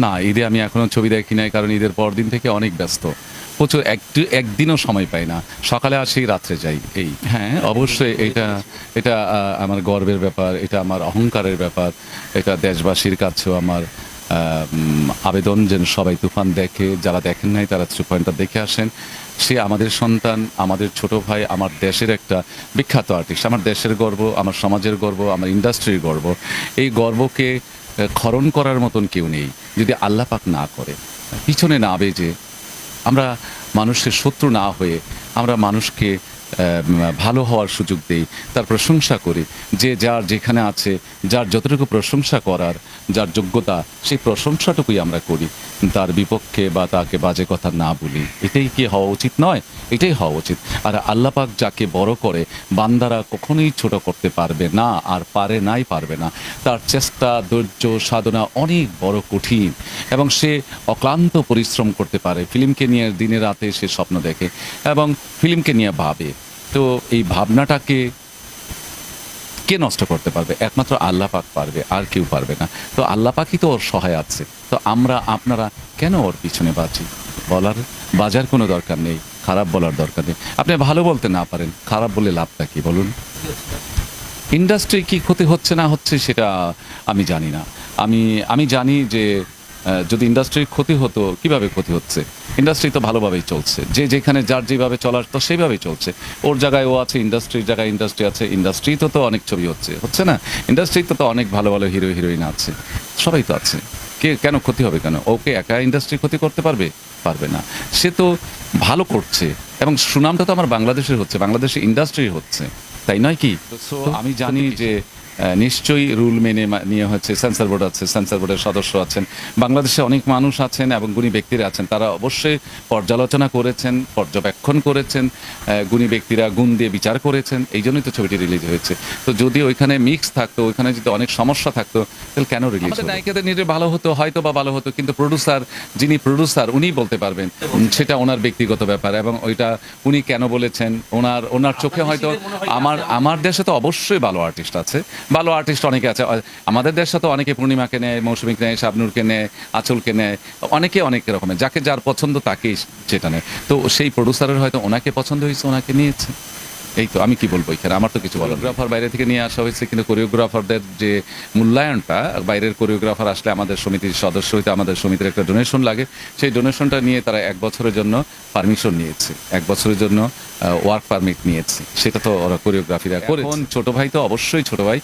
না, ঈদে আমি এখনো ছবি দেখি নাই, কারণ ঈদের পরদিন থেকে অনেক ব্যস্ত। প্রচুর একদিনও সময় পাই না। সকালে আসি, রাত্রে যাই, এই। হ্যাঁ, অবশ্যই এটা এটা আমার গর্বের ব্যাপার, এটা আমার অহংকারের ব্যাপার। এটা দেশবাসীর কাছেও আমার আবেদন যেন সবাই তুফান দেখে। যারা দেখেন নাই তারা তুফানটা দেখে আসেন। সে আমাদের সন্তান, আমাদের ছোট ভাই, আমার দেশের একটা বিখ্যাত আর্টিস্ট। আমার দেশের গর্ব, আমার সমাজের গর্ব, আমার ইন্ডাস্ট্রির গর্ব। এই গর্বকে খরণ করার মতন কেউ নেই যদি আল্লাহ পাক না করে। পিছনে না বেজে আমরা মানুষের শত্রু না হয়ে আমরা মানুষকে ভালো হওয়ার সুযোগ দেই, তার প্রশংসা করি। যে যার যেখানে আছে, যার যতটুকু প্রশংসা করার, যার যোগ্যতা, সেই প্রশংসাটুকুই আমরা করি। তার বিপক্ষে বা তাকে বাজে কথা না বলি। এটাই কি হওয়া উচিত নয়? এটাই হওয়া উচিত। আর আল্লাহ পাক যাকে বড় করে, বান্দারা কখনোই ছোট করতে পারবে না, আর পারবে না। তার চেষ্টা, ধৈর্য, সাধনা অনেক বড় কঠিন, এবং সে অক্লান্ত পরিশ্রম করতে পারে। ফিল্মকে নিয়ে দিনে রাতে সে স্বপ্ন দেখে এবং ফিল্মকে নিয়ে ভাবে। তো এই ভাবনাটাকে কে নষ্ট করতে পারবে? একমাত্র আল্লাহ পাক পারবে, আর কেউ পারবে না। তো আল্লাহ পাকই তো ওর সহায় আছে। তো আপনারা কেন ওর পিছনে বাজার কোনো দরকার নেই, খারাপ বলার দরকার নেই। আপনি ভালো বলতে না পারেন, খারাপ বলে লাভটা কি বলুন? ইন্ডাস্ট্রি কি ক্ষতি হচ্ছে না হচ্ছে সেটা আমি জানি না। আমি জানি যে যদি ইন্ডাস্ট্রির ক্ষতি হতো, কিভাবে ক্ষতি হচ্ছে? ইন্ডাস্ট্রি তো ভালোভাবেই চলছে। যে যেখানে যার যেভাবে চলার তো সেইভাবেই চলছে। ওর জায়গায় ও আছে, ইন্ডাস্ট্রির জায়গায় ইন্ডাস্ট্রি আছে। ইন্ডাস্ট্রিতে তো অনেক ছবি হচ্ছে না? ইন্ডাস্ট্রিতে তো অনেক ভালো ভালো হিরো হিরোইন আছে, সবাই তো আছে। কেন ক্ষতি হবে কেন? ওকে একা ইন্ডাস্ট্রি ক্ষতি করতে পারবে? পারবে না। সে তো ভালো করছে, এবং সুনামটা তো আমার বাংলাদেশের হচ্ছে, বাংলাদেশের ইন্ডাস্ট্রির হচ্ছে, তাই নয় কি? সো আমি জানি যে নিশ্চয়ই রুল মেনে নিয়ে হচ্ছে। সেন্সর বোর্ড আছে, সেন্সর বোর্ডের সদস্য আছেন, বাংলাদেশে অনেক মানুষ আছেন এবং গুণী ব্যক্তিরা আছেন। তারা অবশ্যই পর্যালোচনা করেছেন, পর্যবেক্ষণ করেছেন, গুণী ব্যক্তিরা গুণ দিয়ে বিচার করেছেন। এই জন্যই তো ছবিটি রিলিজ হয়েছে। তো যদি ওইখানে মিক্স থাকতো, ওইখানে যদি অনেক সমস্যা থাকতো, তাহলে কেন রিলিজ হতো? নায়িকাদের নিজে ভালো হতো, হয়তো বা ভালো হতো, কিন্তু যিনি প্রডিউসার উনিই বলতে পারবেন। সেটা ওনার ব্যক্তিগত ব্যাপার, এবং ওইটা উনি কেন বলেছেন, ওনার চোখে হয়তো। আমার দেশে তো অবশ্যই ভালো আর্টিস্ট আছে, ভালো আর্টিস্ট অনেকে আছে। আমাদের দেশে তো অনেকে পূর্ণিমাকে নেয়, মৌসুমীকে নেয়, শাবনূরকে নেয়, আঁচলকে নেয়, অনেকে অনেক রকমের। যাকে যার পছন্দ তাকেই সেটা নেয়। তো সেই প্রডিউসারের হয়তো ওনাকে পছন্দ হয়েছে, ওনাকে নিয়েছে। এই তো, আমি কি বলবো এখানে? আমার তো কিছু কোরিওগ্রাফার বাইরে থেকে নিয়ে আসা হয়েছে, কিন্তু কোরিওগ্রাফারদের যে মূল্যায়নটা, বাইরের কোরিওগ্রাফার আসলে আমাদের সমিতির সদস্য হইতে আমাদের সমিতির একটা ডোনেশন লাগে। সেই ডোনেশনটা নিয়ে তারা 1 বছরের জন্য পারমিশন নিয়েছে, 1 বছরের জন্য ওয়ার্ক পারমিট নিয়েছে। সেটা তো ওরা কোরিওগ্রাফিরা করে। এখন ছোট ভাই তো অবশ্যই ছোট ভাই।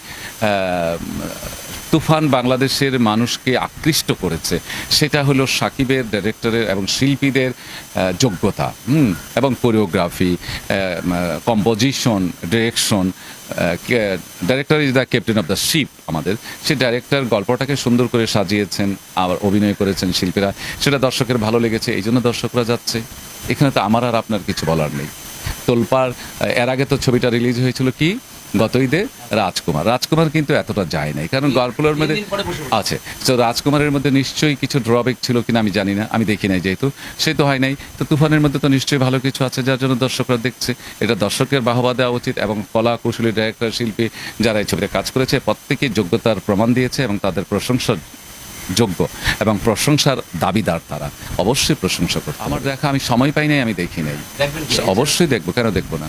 তুফান বাংলাদেশের মানুষকে আকৃষ্ট করেছে, সেটা হলো সাকিবের, ডাইরেক্টরের এবং শিল্পীদের যোগ্যতা, এবং choreography, composition, direction. Director is the captain of the ship. আমাদের সেই ডাইরেক্টর গল্পটাকে সুন্দর করে সাজিয়েছেন, আবার অভিনয় করেছেন শিল্পীরা। সেটা দর্শকের ভালো লেগেছে, এই জন্য দর্শকরা যাচ্ছে। এখানে তো আমার আর আপনার কিছু বলার নেই। তোলপাড়, এর আগে তো ছবিটা রিলিজ হয়েছিল কি গত ঈদে, রাজকুমার কিন্তু এতটা যায় নাই, কারণ গল্পগুলোর মধ্যে আছে। তো রাজকুমারের মধ্যে নিশ্চয়ই কিছু ড্রব্যাক ছিল কিনা আমি জানি না, আমি দেখি নাই যেহেতু, সে তো হয় নাই। তো তুফানের মধ্যে তো নিশ্চয়ই ভালো কিছু আছে, যার জন্য দর্শকরা দেখছে। এটা দর্শকের বাহবা দেওয়া উচিত, এবং কলা কুশলী, ডাইরেক্টর, শিল্পী যারা এই ছবিতে কাজ করেছে প্রত্যেকেই যোগ্যতার প্রমাণ দিয়েছে, এবং তাদের প্রশংসার যোগ্য এবং প্রশংসার দাবিদার তারা। অবশ্যই প্রশংসা করতে। আমার দেখা, আমি সময় পাই নাই, আমি দেখি নাই। অবশ্যই দেখবো, কেন দেখবো না?